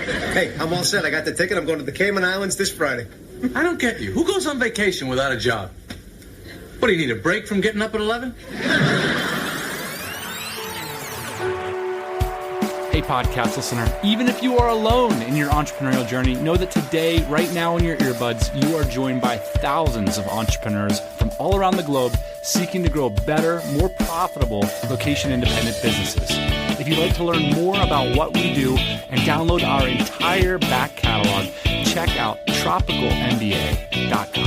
Hey, I'm all set. I got the ticket. I'm going to the Cayman Islands this Friday. I don't get you. Who goes on vacation without a job? What, do you need a break from getting up at 11? Hey, podcast listener, even if you are alone in your entrepreneurial journey, know that today, right now in your earbuds, you are joined by thousands of entrepreneurs from all around the globe seeking to grow better, more profitable, location-independent businesses. If you'd like to learn more about what we do and download our entire back catalog, check out tropicalmba.com.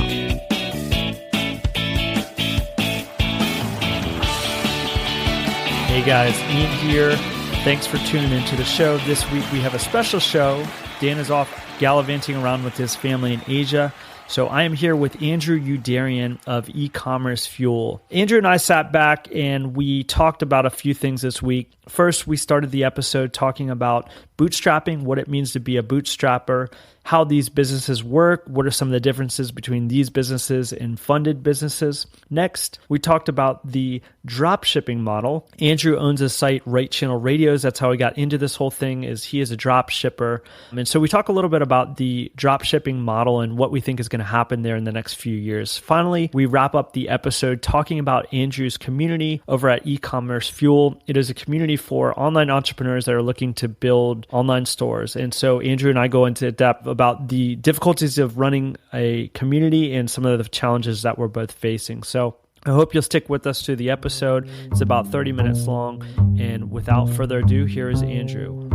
Hey guys, Ian here. Thanks for tuning into the show. This week we have a special show. Dan is off gallivanting around with his family in Asia. So I am here with Andrew Youderian of eCommerceFuel. Andrew and I sat back and we talked about a few things this week. First, we started the episode talking about bootstrapping, what it means to be a bootstrapper, how these businesses work, what are some of the differences between these businesses and funded businesses. Next, we talked about the drop shipping model. Andrew owns a site, Right Channel Radios. That's how he got into this whole thing, is he is a drop shipper. And so we talk a little bit about the drop shipping model and what we think is going to happen there in the next few years. Finally, we wrap up the episode talking about Andrew's community over at eCommerceFuel. It is a community for online entrepreneurs that are looking to build online stores. And so Andrew and I go into depth about the difficulties of running a community and some of the challenges that we're both facing. So I hope you'll stick with us through the episode. It's about 30 minutes long. And without further ado, here is Andrew.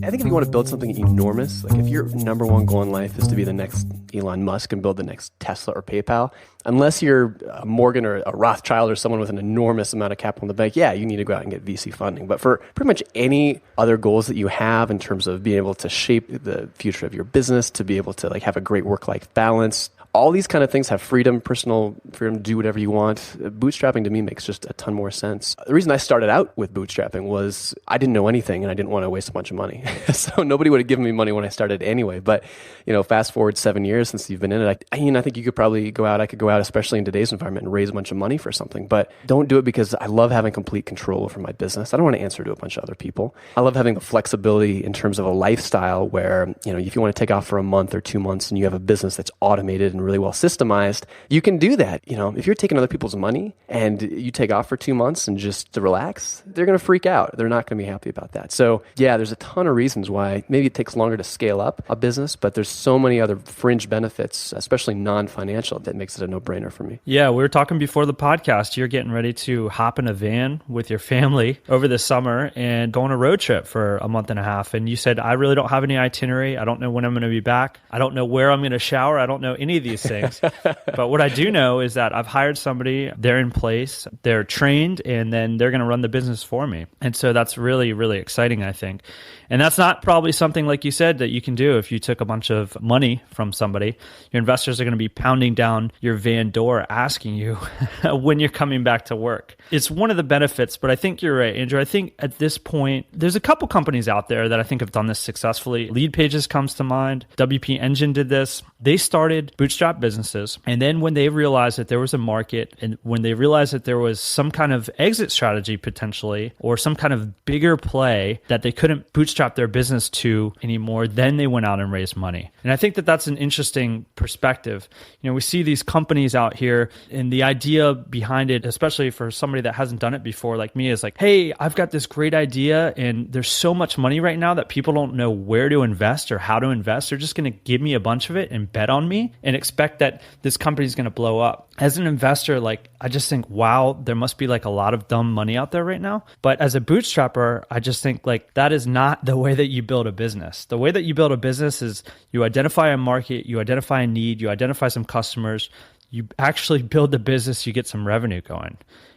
I think if you want to build something enormous, like if your number one goal in life is to be the next Elon Musk and build the next Tesla or PayPal, unless you're a Morgan or a Rothschild or someone with an enormous amount of capital in the bank, yeah, you need to go out and get VC funding. But for pretty much any other goals that you have in terms of being able to shape the future of your business, to be able to like have a great work-life balance, all these kind of things have freedom, personal freedom to do whatever you want. Bootstrapping to me makes just a ton more sense. The reason I started out with bootstrapping was I didn't know anything and I didn't want to waste a bunch of money. So nobody would have given me money when I started anyway. But, you know, fast forward 7 years since you've been in it, I think you could probably go out, I could go out, especially in today's environment, and raise a bunch of money for something. But don't do it because I love having complete control over my business. I don't want to answer to a bunch of other people. I love having the flexibility in terms of a lifestyle where, you know, if you want to take off for a month or 2 months and you have a business that's automated and really well systemized, you can do that. You know, if you're taking other people's money and you take off for 2 months and just to relax, they're going to freak out. They're not going to be happy about that. So yeah, there's a ton of reasons why maybe it takes longer to scale up a business, but there's so many other fringe benefits, especially non-financial, that makes it a no-brainer for me. Yeah, we were talking before the podcast. You're getting ready to hop in a van with your family over the summer and go on a road trip for a month and a half. And you said, I really don't have any itinerary. I don't know when I'm going to be back. I don't know where I'm going to shower. I don't know any of these things. But what I do know is that I've hired somebody, they're in place, they're trained, and then they're going to run the business for me. And so that's really, really exciting, I think. And that's not probably something, like you said, that you can do if you took a bunch of money from somebody. Your investors are going to be pounding down your van door asking you when you're coming back to work. It's one of the benefits, but I think you're right, Andrew. I think at this point, there's a couple companies out there that I think have done this successfully. Lead Pages comes to mind. WP Engine did this. They started bootstrap businesses. And then when they realized that there was a market and when they realized that there was some kind of exit strategy potentially or some kind of bigger play that they couldn't bootstrap their business to anymore, then they went out and raised money. And I think that that's an interesting perspective. You know, we see these companies out here and the idea behind it, especially for somebody that hasn't done it before like me, is like, hey, I've got this great idea and there's so much money right now that people don't know where to invest or how to invest. They're just going to give me a bunch of it and bet on me and expect that this company is going to blow up. As an investor, like, I just think, wow, there must be like a lot of dumb money out there right now. But as a bootstrapper, I just think like that is not the way that you build a business. The way that you build a business is you identify a market, you identify a need, you identify some customers, you actually build the business, you get some revenue going.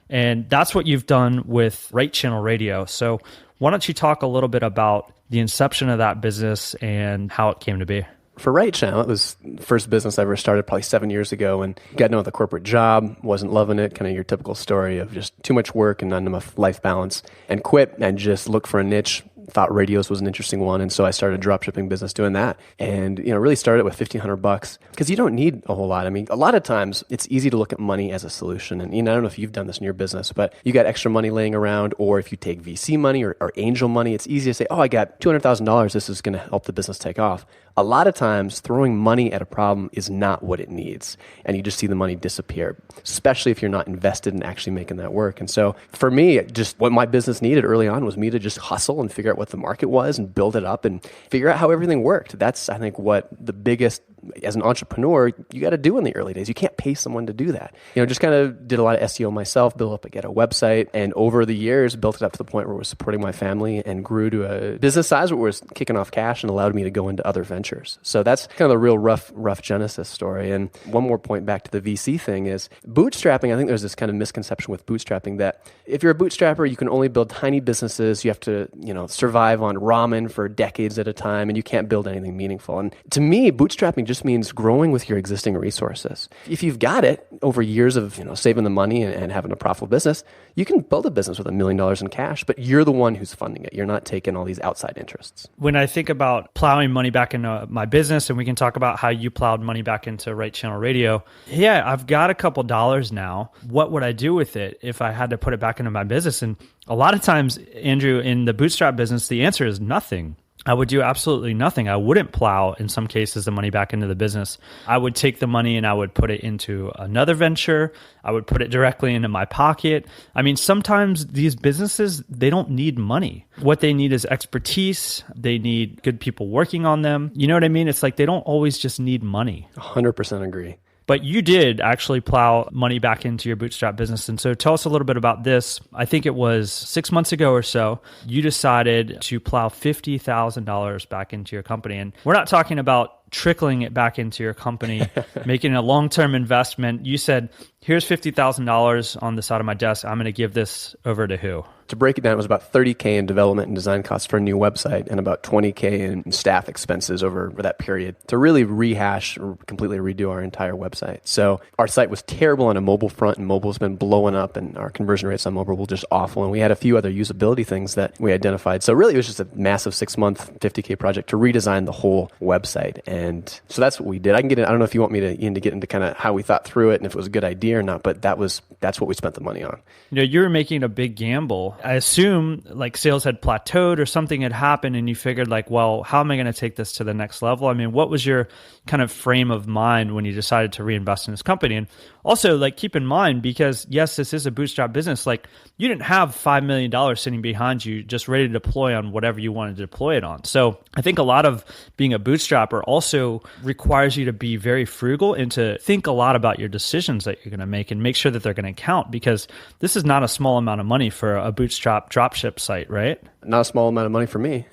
And that's what you've done with Right Channel Radio. So why don't you talk a little bit about the inception of that business and how it came to be? For Right Channel, it was the first business I ever started probably 7 years ago, and got into the corporate job, wasn't loving it, kind of your typical story of just too much work and not enough life balance, and quit and just looked for a niche, thought radios was an interesting one. And so I started a dropshipping business doing that. And, really started with $1,500 because you don't need a whole lot. I mean, a lot of times it's easy to look at money as a solution. And, I don't know if you've done this in your business, but you got extra money laying around, or if you take VC money or angel money, it's easy to say, oh, I got $200,000. This is going to help the business take off. A lot of times throwing money at a problem is not what it needs. And you just see the money disappear, especially if you're not invested in actually making that work. And so for me, just what my business needed early on was me to just hustle and figure out what the market was and build it up and figure out how everything worked. That's, I think, what the biggest, as an entrepreneur, you got to do in the early days. You can't pay someone to do that. Just kind of did a lot of SEO myself, built up a website, and over the years, built it up to the point where it was supporting my family and grew to a business size where it was kicking off cash and allowed me to go into other ventures. So that's kind of the real rough genesis story. And one more point back to the VC thing is bootstrapping. I think there's this kind of misconception with bootstrapping that if you're a bootstrapper, you can only build tiny businesses. You have to, survive on ramen for decades at a time, and you can't build anything meaningful. And to me, bootstrapping just means growing with your existing resources. If you've got it over years of, saving the money and having a profitable business, you can build a business with $1 million in cash, but you're the one who's funding it. You're not taking all these outside interests. When I think about plowing money back into my business, and we can talk about how you plowed money back into Right Channel Radio. Yeah, I've got a couple dollars now. What would I do with it if I had to put it back into my business? And a lot of times, Andrew, in the bootstrap business, the answer is nothing. I would do absolutely nothing. I wouldn't plow, in some cases, the money back into the business. I would take the money and I would put it into another venture. I would put it directly into my pocket. I mean, sometimes these businesses, they don't need money. What they need is expertise. They need good people working on them. You know what I mean? It's like they don't always just need money. 100% agree. But you did actually plow money back into your bootstrap business. And so tell us a little bit about this. I think it was 6 months ago or so, you decided to plow $50,000 back into your company. And we're not talking about trickling it back into your company, making a long-term investment. You said, here's $50,000 on the side of my desk. I'm going to give this over to who? To break it down, it was about $30K in development and design costs for a new website and about $20K in staff expenses over that period to really rehash or completely redo our entire website. So our site was terrible on a mobile front, and mobile's been blowing up, and our conversion rates on mobile were just awful. And we had a few other usability things that we identified. So really, it was just a massive 6-month, $50K project to redesign the whole website. And so that's what we did. I can get in, I don't know if you want me to get into kind of how we thought through it and if it was a good idea or not, but that's what we spent the money on. You were making a big gamble. I assume like sales had plateaued or something had happened and you figured like, well, how am I going to take this to the next level? I mean, what was your kind of frame of mind when you decided to reinvest in this company? And also like keep in mind, because yes, this is a bootstrap business, like you didn't have $5 million sitting behind you just ready to deploy on whatever you wanted to deploy it on. So I think a lot of being a bootstrapper also requires you to be very frugal and to think a lot about your decisions that you're going to make and make sure that they're going to count, because this is not a small amount of money for a bootstrap dropship site, right? Not a small amount of money for me.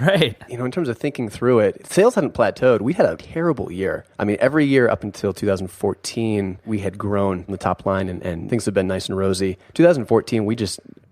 Right. In terms of thinking through it, sales hadn't plateaued. We had a terrible year. I mean, every year up until 2014, we had grown the top line and things have been nice and rosy. 2014,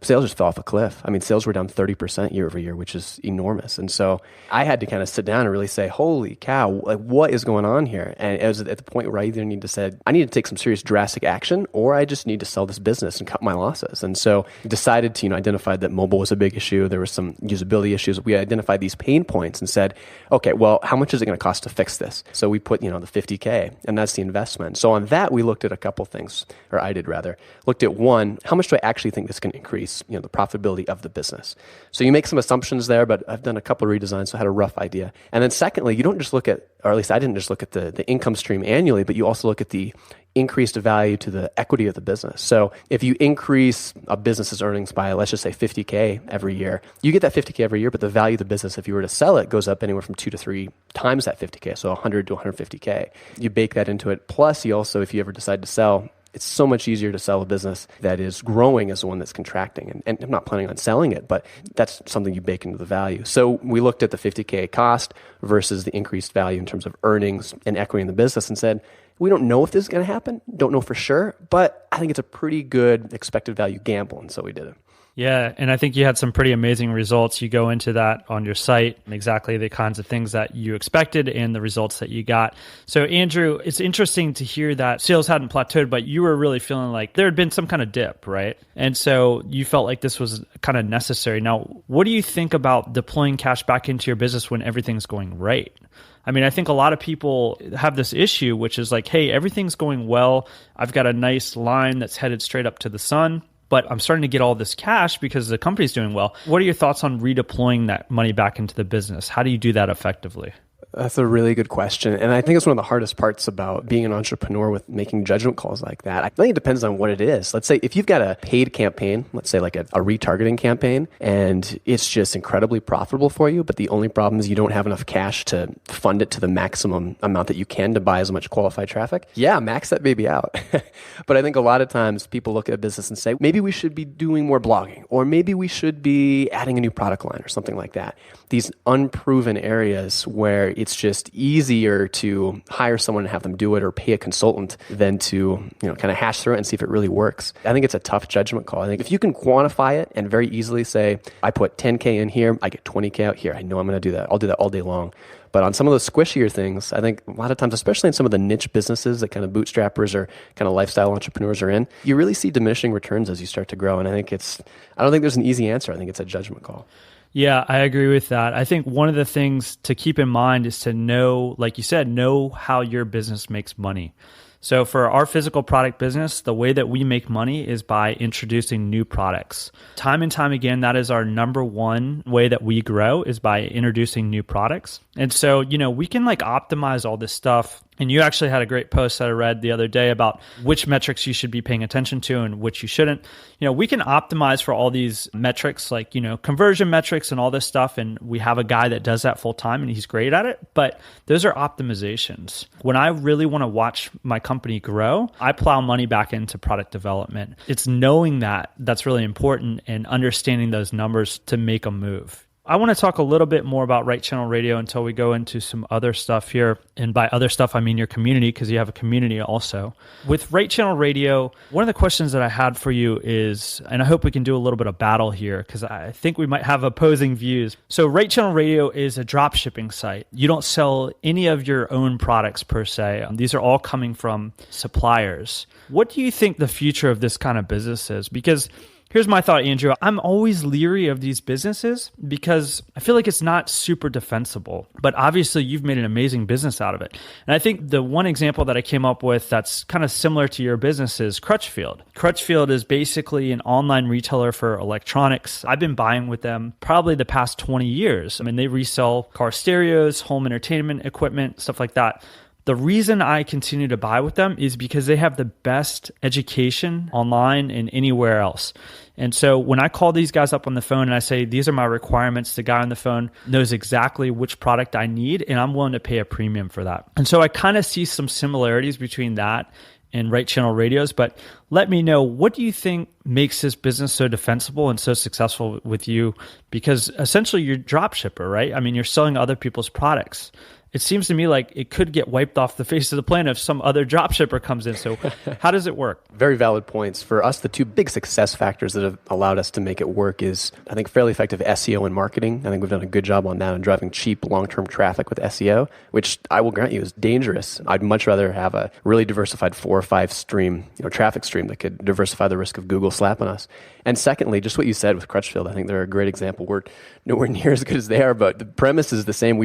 sales just fell off a cliff. I mean, sales were down 30% year over year, which is enormous. And so I had to kind of sit down and really say, holy cow, like what is going on here? And it was at the point where I either need to take some serious drastic action, or I just need to sell this business and cut my losses. And so decided to, identify that mobile was a big issue. There were some usability issues. We identified these pain points and said, okay, well, how much is it going to cost to fix this? So we put, the $50K, and that's the investment. So on that, we looked at a couple things, or I did rather, looked at one, how much do I actually think this can increase, the profitability of the business? So you make some assumptions there, but I've done a couple of redesigns, so I had a rough idea. And then secondly, you don't just look at, or at least I didn't just look at the income stream annually, but you also look at the increased value to the equity of the business. So if you increase a business's earnings by, let's just say 50K every year, you get that 50K every year, but the value of the business, if you were to sell it, goes up anywhere from 2 to 3 times that 50K. So 100 to 150K. You bake that into it. Plus you also, if you ever decide to sell, it's so much easier to sell a business that is growing as the one that's contracting. And I'm not planning on selling it, but that's something you bake into the value. So we looked at the 50K cost versus the increased value in terms of earnings and equity in the business and said, we don't know if this is going to happen, don't know for sure, but I think it's a pretty good expected value gamble, and so we did it. Yeah, and I think you had some pretty amazing results. You go into that on your site and exactly the kinds of things that you expected and the results that you got. So Andrew, it's interesting to hear that sales hadn't plateaued, but you were really feeling like there had been some kind of dip, right? And so you felt like this was kind of necessary. Now, what do you think about deploying cash back into your business when everything's going right? I mean, I think a lot of people have this issue, which is like, hey, everything's going well. I've got a nice line that's headed straight up to the sun, but I'm starting to get all this cash because the company's doing well. What are your thoughts on redeploying that money back into the business? How do you do that effectively? That's a really good question. And I think it's one of the hardest parts about being an entrepreneur with making judgment calls like that. I think it depends on what it is. Let's say if you've got a paid campaign, let's say like a retargeting campaign, and it's just incredibly profitable for you, but the only problem is you don't have enough cash to fund it to the maximum amount that you can to buy as much qualified traffic. Yeah, max that baby out. But I think a lot of times people look at a business and say, maybe we should be doing more blogging, or maybe we should be adding a new product line or something like that. These unproven areas where it's just easier to hire someone and have them do it or pay a consultant than to, kind of hash through it and see if it really works. I think it's a tough judgment call. I think if you can quantify it and very easily say, I put 10K in here, I get 20K out here. I know I'm going to do that. I'll do that all day long. But on some of those squishier things, I think a lot of times, especially in some of the niche businesses that kind of bootstrappers or kind of lifestyle entrepreneurs are in, you really see diminishing returns as you start to grow. And I don't think there's an easy answer. I think it's a judgment call. Yeah, I agree with that. I think one of the things to keep in mind is to know, like you said, know how your business makes money. So for our physical product business, the way that we make money is by introducing new products. Time and time again, that is our number one way that we grow, is by introducing new products. And so, we can optimize all this stuff. And you actually had a great post that I read the other day about which metrics you should be paying attention to and which you shouldn't. We can optimize for all these metrics, like, conversion metrics and all this stuff. And we have a guy that does that full time and he's great at it. But those are optimizations. When I really want to watch my company grow, I plow money back into product development. It's knowing that's really important and understanding those numbers to make a move. I want to talk a little bit more about Right Channel Radio until we go into some other stuff here. And by other stuff, I mean your community, because you have a community also. With Right Channel Radio, one of the questions that I had for you is, and I hope we can do a little bit of battle here, because I think we might have opposing views. So Right Channel Radio is a drop shipping site. You don't sell any of your own products per se. These are all coming from suppliers. What do you think the future of this kind of business is? Because here's my thought, Andrew. I'm always leery of these businesses because I feel like it's not super defensible. But obviously, you've made an amazing business out of it. And I think the one example that I came up with that's kind of similar to your business is Crutchfield. Crutchfield is basically an online retailer for electronics. I've been buying with them probably the past 20 years. I mean, they resell car stereos, home entertainment equipment, stuff like that. The reason I continue to buy with them is because they have the best education online and anywhere else. And so when I call these guys up on the phone and I say, these are my requirements, the guy on the phone knows exactly which product I need, and I'm willing to pay a premium for that. And so I kind of see some similarities between that and Right Channel Radios, but let me know, what do you think makes this business so defensible and so successful with you? Because essentially you're a drop shipper, right? I mean, you're selling other people's products. It seems to me like it could get wiped off the face of the planet if some other dropshipper comes in. So how does it work? Very valid points. For us, the two big success factors that have allowed us to make it work is, I think, fairly effective SEO and marketing. I think we've done a good job on that and driving cheap long-term traffic with SEO, which I will grant you is dangerous. I'd much rather have a really diversified 4 or 5 stream, traffic stream that could diversify the risk of Google slapping us. And secondly, just what you said with Crutchfield, I think they're a great example. We're nowhere near as good as they are, but the premise is the same.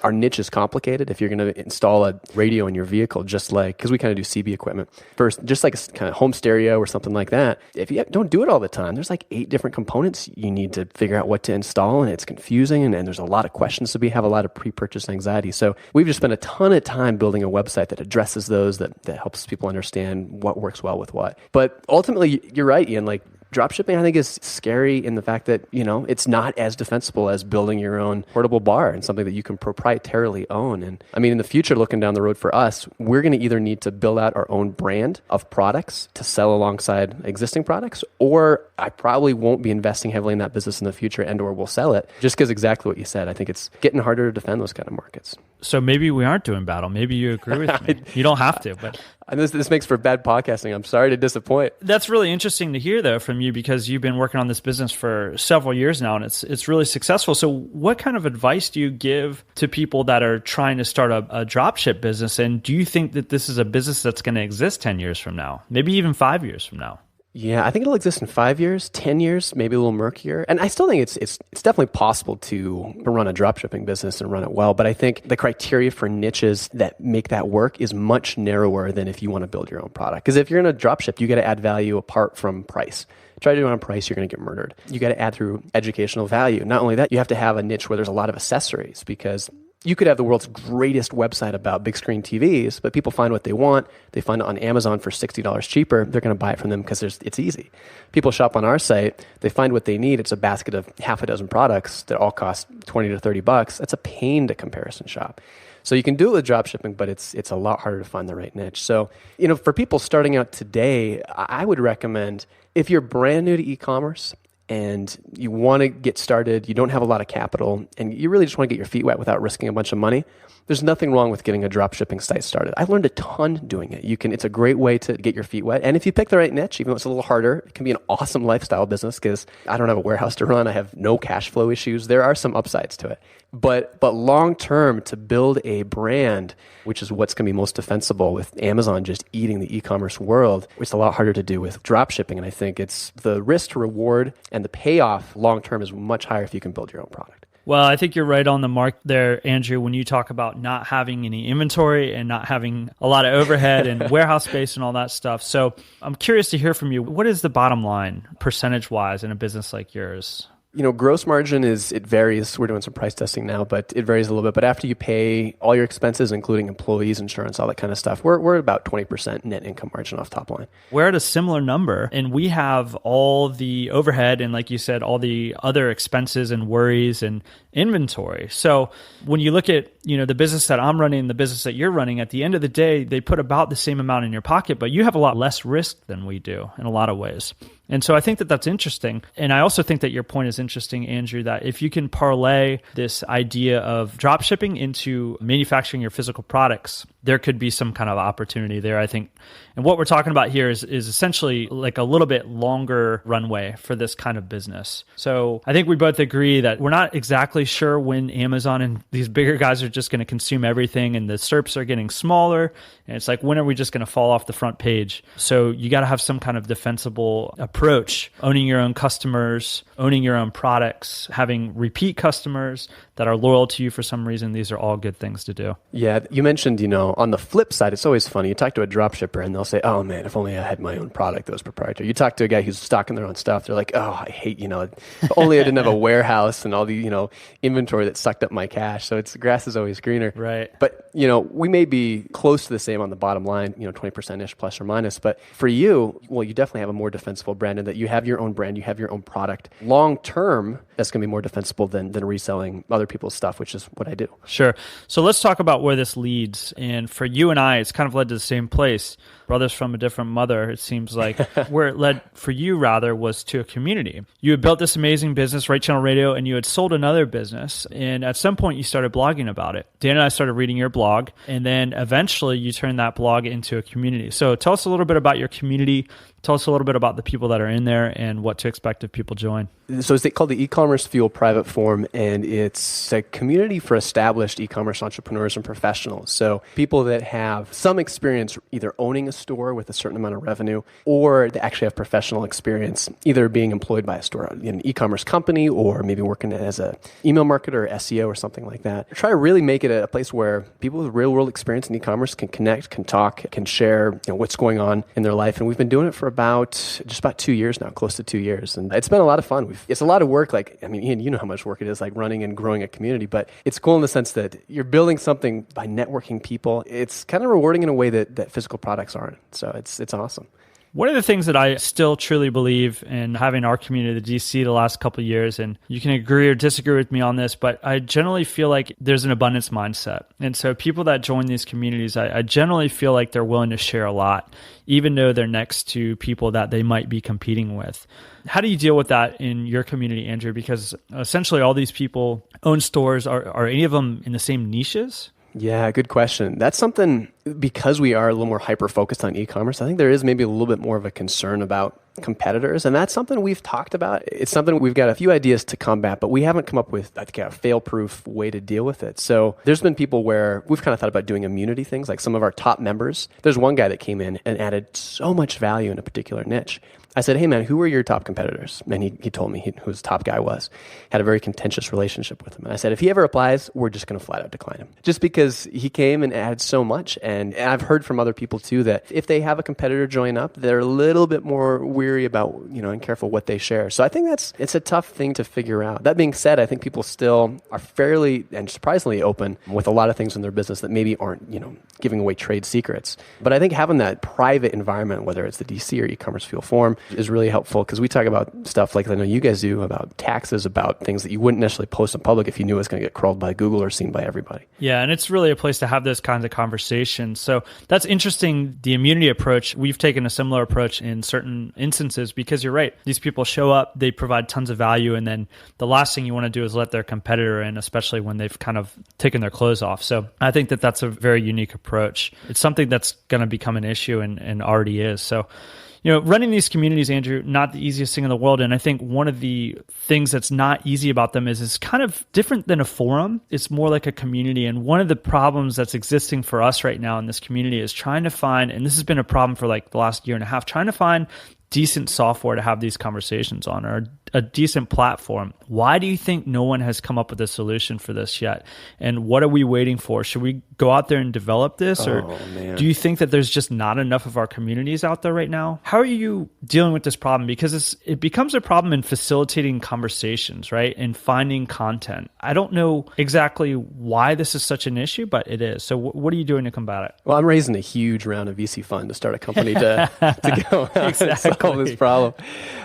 Our niche is complicated. If you're going to install a radio in your vehicle, because we kind of do CB equipment, first, just like a kind of home stereo or something like that, if you don't do it all the time, there's like 8 different components you need to figure out what to install, and it's confusing, and there's a lot of questions, so we have a lot of pre-purchase anxiety. So we've just spent a ton of time building a website that addresses those, that helps people understand what works well with what. But ultimately, you're right, Ian, dropshipping, I think, is scary in the fact that, it's not as defensible as building your own portable bar and something that you can proprietarily own. And I mean, in the future, looking down the road for us, we're going to either need to build out our own brand of products to sell alongside existing products, or I probably won't be investing heavily in that business in the future, and or we'll sell it, just because exactly what you said. I think it's getting harder to defend those kind of markets. So maybe we aren't doing battle. Maybe you agree with me. You don't have to, but And this makes for bad podcasting. I'm sorry to disappoint. that's really interesting to hear, though, from you, because you've been working on this business for several years now, and it's really successful. So what kind of advice do you give to people that are trying to start a dropship business? And do you think that this is a business that's going to exist 10 years from now, maybe even 5 years from now? Yeah, I think it'll exist in 5 years, 10 years, maybe a little murkier. And I still think it's definitely possible to run a dropshipping business and run it well. But I think the criteria for niches that make that work is much narrower than if you want to build your own product. Because if you're in a dropship, you got to add value apart from price. Try to do it on price, you're going to get murdered. You got to add through educational value. Not only that, you have to have a niche where there's a lot of accessories, because you could have the world's greatest website about big screen TVs, but people find what they want. They find it on Amazon for $60 cheaper. They're going to buy it from them because it's easy. People shop on our site. They find what they need. It's a basket of half a dozen products that all cost $20 to $30. That's a pain to comparison shop. So you can do it with dropshipping, but it's a lot harder to find the right niche. So, for people starting out today, I would recommend, if you're brand new to e-commerce and you want to get started, you don't have a lot of capital, and you really just want to get your feet wet without risking a bunch of money, there's nothing wrong with getting a dropshipping site started. I've learned a ton doing it. It's a great way to get your feet wet. And if you pick the right niche, even though it's a little harder, it can be an awesome lifestyle business, because I don't have a warehouse to run. I have no cash flow issues. There are some upsides to it. But long term, to build a brand, which is what's going to be most defensible with Amazon just eating the e-commerce world, it's a lot harder to do with dropshipping. And I think it's the risk to reward and the payoff long term is much higher if you can build your own product. Well, I think you're right on the mark there, Andrew, when you talk about not having any inventory and not having a lot of overhead and warehouse space and all that stuff. So I'm curious to hear from you. What is the bottom line percentage-wise in a business like yours? Gross margin it varies. We're doing some price testing now, but it varies a little bit. But after you pay all your expenses, including employees, insurance, all that kind of stuff, we're at about 20% net income margin off top line. We're at a similar number, and we have all the overhead and, like you said, all the other expenses and worries and inventory. So when you look at, the business that I'm running, the business that you're running, at the end of the day, they put about the same amount in your pocket, but you have a lot less risk than we do in a lot of ways. And so I think that that's interesting. And I also think that your point is interesting, Andrew, that if you can parlay this idea of drop shipping into manufacturing your physical products, there could be some kind of opportunity there, I think. And what we're talking about here is essentially like a little bit longer runway for this kind of business. So I think we both agree that we're not exactly sure when Amazon and these bigger guys are just going to consume everything, and the SERPs are getting smaller. And it's like, when are we just going to fall off the front page? So you got to have some kind of defensible approach, owning your own customers, owning your own products, having repeat customers that are loyal to you for some reason. These are all good things to do. Yeah, you mentioned, on the flip side, it's always funny. You talk to a dropshipper and they'll say, oh man, if only I had my own product that was proprietary. You talk to a guy who's stocking their own stuff. They're like, oh, I hate, if only I didn't have a warehouse and all the, inventory that sucked up my cash. So the grass is always greener. Right. But, we may be close to the same on the bottom line, 20%-ish plus or minus. But for you, well, you definitely have a more defensible brand in that you have your own brand, you have your own product. Long term, that's going to be more defensible than reselling other people's stuff, which is what I do. Sure. So let's talk about where this leads. And for you and I, it's kind of led to the same place. Brothers from a different mother, it seems like. Where it led for you, rather, was to a community. You had built this amazing business, Right Channel Radio, and you had sold another business. And at some point, you started blogging about it. Dan and I started reading your blog. And then eventually, you turned that blog into a community. So tell us a little bit about your community. Tell us a little bit about the people that are in there and what to expect if people join. So it's called the eCommerceFuel private forum, and it's a community for established e-commerce entrepreneurs and professionals. So people that have some experience either owning a store with a certain amount of revenue, or they actually have professional experience, either being employed by a store, an e-commerce company, or maybe working as an email marketer or SEO or something like that. Try to really make it a place where people with real world experience in e-commerce can connect, can talk, can share what's going on in their life. And we've been doing it for just about 2 years now, close to 2 years. And it's been a lot of fun. It's a lot of work. Ian, you know how much work it is, running and growing a community, but it's cool in the sense that you're building something by networking people. It's kind of rewarding in a way that physical products aren't. So it's awesome. One of the things that I still truly believe in, having our community, the DC, the last couple of years, and you can agree or disagree with me on this, but I generally feel like there's an abundance mindset. And so people that join these communities, I generally feel like they're willing to share a lot, even though they're next to people that they might be competing with. How do you deal with that in your community, Andrew? Because essentially all these people own stores. Are any of them in the same niches? Yeah, good question. That's something, because we are a little more hyper-focused on e-commerce, I think there is maybe a little bit more of a concern about competitors, and that's something we've talked about. It's something we've got a few ideas to combat, but we haven't come up with, I think, a fail-proof way to deal with it. So there's been people where we've kind of thought about doing immunity things, like some of our top members. There's one guy that came in and added so much value in a particular niche. I said, hey man, who are your top competitors? And he told me who his top guy was. Had a very contentious relationship with him. And I said, if he ever applies, we're just going to flat out decline him. Just because he came and added so much. And I've heard from other people too that if they have a competitor join up, they're a little bit more weary about, and careful what they share. So I think it's a tough thing to figure out. That being said, I think people still are fairly and surprisingly open with a lot of things in their business that maybe aren't, giving away trade secrets. But I think having that private environment, whether it's the DC or eCommerceFuel forum, is really helpful, because we talk about stuff like I know you guys do, about taxes, about things that you wouldn't necessarily post in public if you knew it was going to get crawled by Google or seen by everybody. Yeah, and it's really a place to have those kinds of conversations. So that's interesting. The immunity approach, we've taken a similar approach in certain instances, because you're right. These people show up, they provide tons of value, and then the last thing you want to do is let their competitor in, especially when they've kind of taken their clothes off. So I think that that's a very unique approach. It's something that's going to become an issue and already is. So running these communities, Andrew, not the easiest thing in the world. And I think one of the things that's not easy about them is it's kind of different than a forum. It's more like a community. And one of the problems that's existing for us right now in this community is trying to find, and this has been a problem for like the last year and a half, trying to find decent software to have these conversations on, or a decent platform. Why do you think no one has come up with a solution for this yet? And what are we waiting for? Should we go out there and develop this? Or do you think that there's just not enough of our communities out there right now? How are you dealing with this problem? Because it becomes a problem in facilitating conversations, right? And finding content. I don't know exactly why this is such an issue, but it is. So what are you doing to combat it? Well, I'm raising a huge round of VC fund to start a company to go out and solve this problem.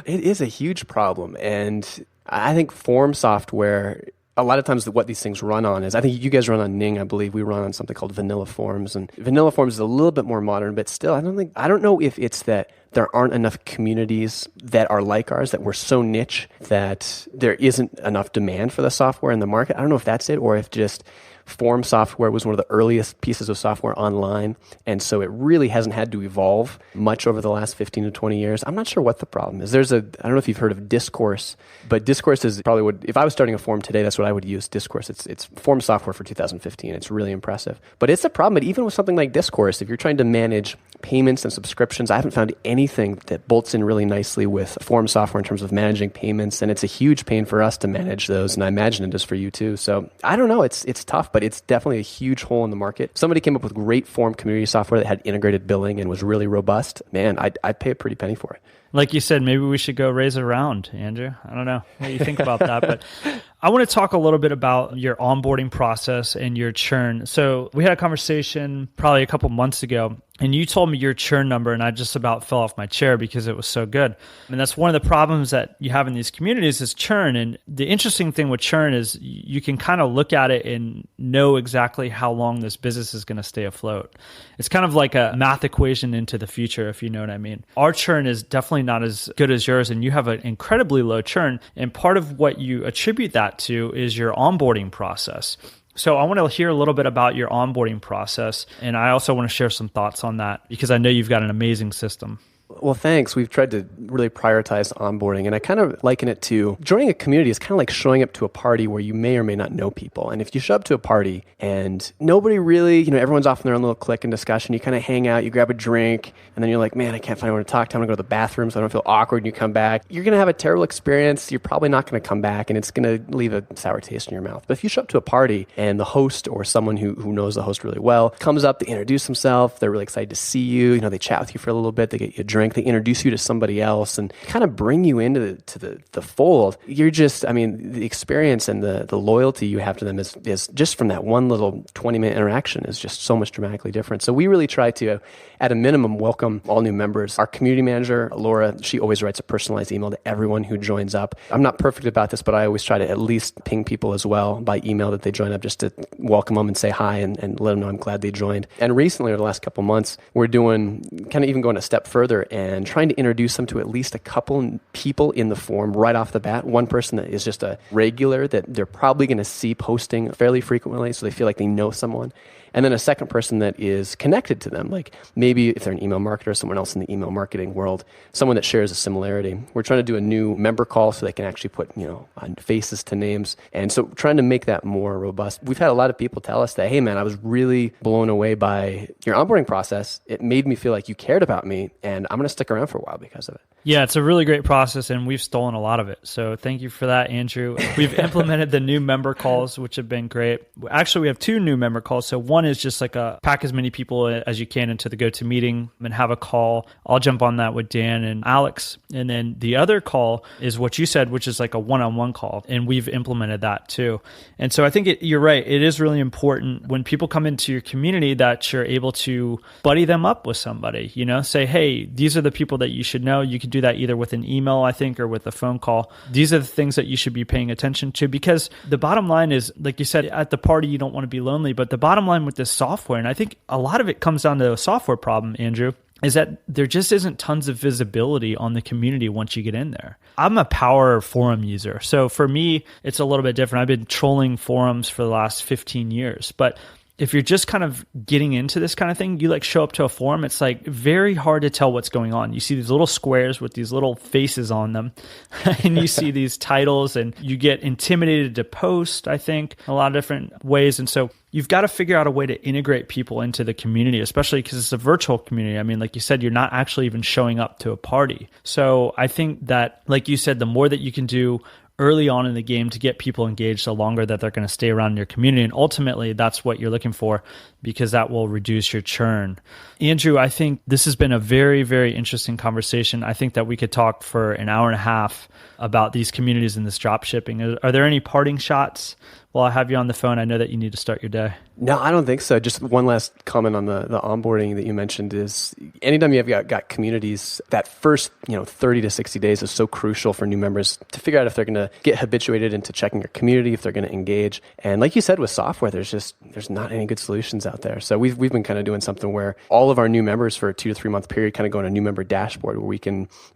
It is a huge problem. And I think form software, a lot of times what these things run on is, I think you guys run on Ning, I believe we run on something called Vanilla Forms. And Vanilla Forms is a little bit more modern, but still, I don't know if it's that there aren't enough communities that are like ours, that we're so niche that there isn't enough demand for the software in the market. I don't know if that's it, or if just form software was one of the earliest pieces of software online, and so it really hasn't had to evolve much over the last 15 to 20 years. I'm not sure what the problem is. I don't know if you've heard of Discourse, but Discourse is probably if I was starting a forum today, that's what I would use, Discourse. It's form software for 2015. It's really impressive. But it's a problem, but even with something like Discourse, if you're trying to manage payments and subscriptions, I haven't found anything that bolts in really nicely with form software in terms of managing payments, and it's a huge pain for us to manage those, and I imagine it is for you too. So I don't know, it's tough, but it's definitely a huge hole in the market. If somebody came up with great form community software that had integrated billing and was really robust, man, I'd pay a pretty penny for it. Like you said, maybe we should go raise a round, Andrew. I don't know what you think about that, but I want to talk a little bit about your onboarding process and your churn. So we had a conversation probably a couple months ago, and you told me your churn number, and I just about fell off my chair because it was so good. And that's one of the problems that you have in these communities is churn. And the interesting thing with churn is you can kind of look at it and know exactly how long this business is going to stay afloat. It's kind of like a math equation into the future, if you know what I mean. Our churn is definitely not as good as yours, and you have an incredibly low churn. And part of what you attribute that to is your onboarding process. So I want to hear a little bit about your onboarding process, and I also want to share some thoughts on that because I know you've got an amazing system. Well, thanks. We've tried to really prioritize onboarding, and I kind of liken it to joining a community is kind of like showing up to a party where you may or may not know people. And if you show up to a party and nobody really, everyone's off in their own little clique and discussion, you kind of hang out, you grab a drink, and then you're like, man, I can't find anyone to talk to. I'm going to go to the bathroom so I don't feel awkward, and you come back. You're going to have a terrible experience. You're probably not going to come back, and it's going to leave a sour taste in your mouth. But if you show up to a party and the host or someone who knows the host really well comes up, they introduce themselves, they're really excited to see you, they chat with you for a little bit, they get you a drink, they introduce you to somebody else and kind of bring you into the fold. You're just, the experience and the loyalty you have to them is just from that one little 20-minute interaction is just so much dramatically different. So we really try to, at a minimum, welcome all new members. Our community manager, Laura, she always writes a personalized email to everyone who joins up. I'm not perfect about this, but I always try to at least ping people as well by email that they join up just to welcome them and say hi and let them know I'm glad they joined. And recently, over the last couple months, we're doing kind of even going a step further and trying to introduce them to at least a couple people in the forum right off the bat. One person that is just a regular that they're probably going to see posting fairly frequently, so they feel like they know someone. And then a second person that is connected to them, like maybe if they're an email marketer, someone else in the email marketing world, someone that shares a similarity. We're trying to do a new member call so they can actually put, faces to names. And so trying to make that more robust. We've had a lot of people tell us that, hey man, I was really blown away by your onboarding process. It made me feel like you cared about me, and I'm going to stick around for a while because of it. Yeah, it's a really great process, and we've stolen a lot of it. So thank you for that, Andrew. We've implemented the new member calls, which have been great. Actually, we have 2 new member calls. So one is just like pack as many people as you can into the GoToMeeting and have a call. I'll jump on that with Dan and Alex. And then the other call is what you said, which is like a one-on-one call. And we've implemented that too. And so I think you're right. It is really important when people come into your community that you're able to buddy them up with somebody, say, hey, these are the people that you should know. You could do that either with an email, I think, or with a phone call. These are the things that you should be paying attention to, because the bottom line is, like you said, at the party, you don't want to be lonely, but the bottom line with this software, and I think a lot of it comes down to a software problem, Andrew, is that there just isn't tons of visibility on the community once you get in there. I'm a power forum user. So for me, it's a little bit different. I've been trolling forums for the last 15 years, but if you're just kind of getting into this kind of thing, you show up to a forum, it's very hard to tell what's going on. You see these little squares with these little faces on them, and you see these titles, and you get intimidated to post, I think, a lot of different ways. And so you've got to figure out a way to integrate people into the community, especially because it's a virtual community. I mean, like you said, you're not actually even showing up to a party. So I think that, like you said, the more that you can do early on in the game to get people engaged, the longer that they're going to stay around your community. And ultimately, that's what you're looking for, because that will reduce your churn. Andrew, I think this has been a very, very interesting conversation. I think that we could talk for an hour and a half about these communities and this drop shipping. Are there any parting shots while I have you on the phone? I know that you need to start your day. No, I don't think so. Just one last comment on the onboarding that you mentioned is anytime you've got communities, that first 30 to 60 days is so crucial for new members to figure out if they're going to get habituated into checking your community, if they're going to engage. And like you said, with software, there's not any good solutions out there. So we've been kind of doing something where all of our new members for a 2 to 3 month period kind of go on a new member dashboard where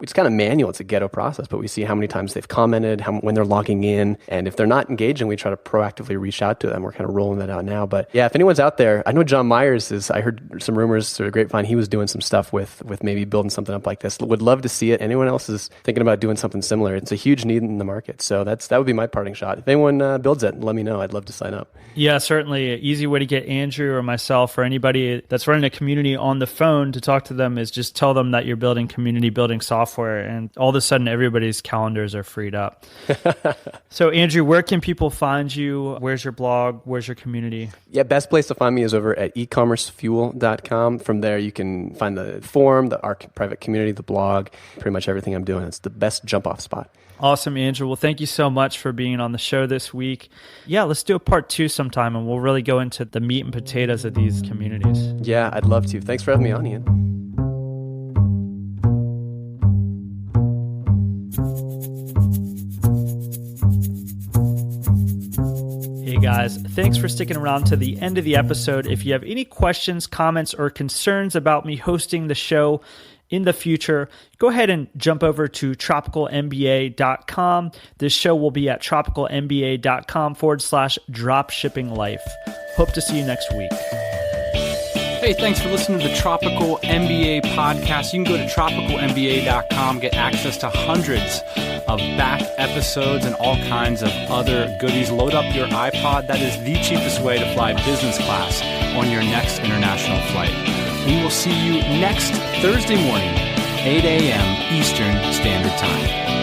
it's kind of manual. It's a ghetto process, but we see how many times they've commented, when they're logging in, and if they're not engaging, we try to proactively reach out to them. We're kind of rolling that out now. But yeah, if anyone's out there, I know John Myers I heard some rumors through the grapevine, he was doing some stuff with maybe building something up like this. Would love to see it. Anyone else is thinking about doing something similar, it's a huge need in the market. So that would be my parting shot. If anyone builds it, let me know. I'd love to sign up. Yeah, certainly. An easy way to get Andrew or myself or anybody that's running a community on the phone to talk to them is just tell them that you're building community building software, and all of a sudden everybody's calendars are freed up. So Andrew, where can people find you? Where's your blog? Where's your community? Yeah, best place to find me is over at eCommerceFuel.com. From there, you can find the forum, our private community, the blog, pretty much everything I'm doing. It's the best jump-off spot. Awesome, Andrew. Well, thank you so much for being on the show this week. Yeah, let's do a part 2 sometime, and we'll really go into the meat and potatoes of these communities. Yeah, I'd love to. Thanks for having me on, Ian. Hey guys, thanks for sticking around to the end of the episode. If you have any questions, comments, or concerns about me hosting the show in the future, go ahead and jump over to tropicalmba.com. This show will be at tropicalmba.com/dropshippinglife. Hope to see you next week. Hey, thanks for listening to the Tropical MBA podcast. You can go to tropicalmba.com, get access to hundreds of back episodes and all kinds of other goodies. Load up your iPod. That is the cheapest way to fly business class on your next international flight. We will see you next Thursday morning, 8 a.m. Eastern Standard Time.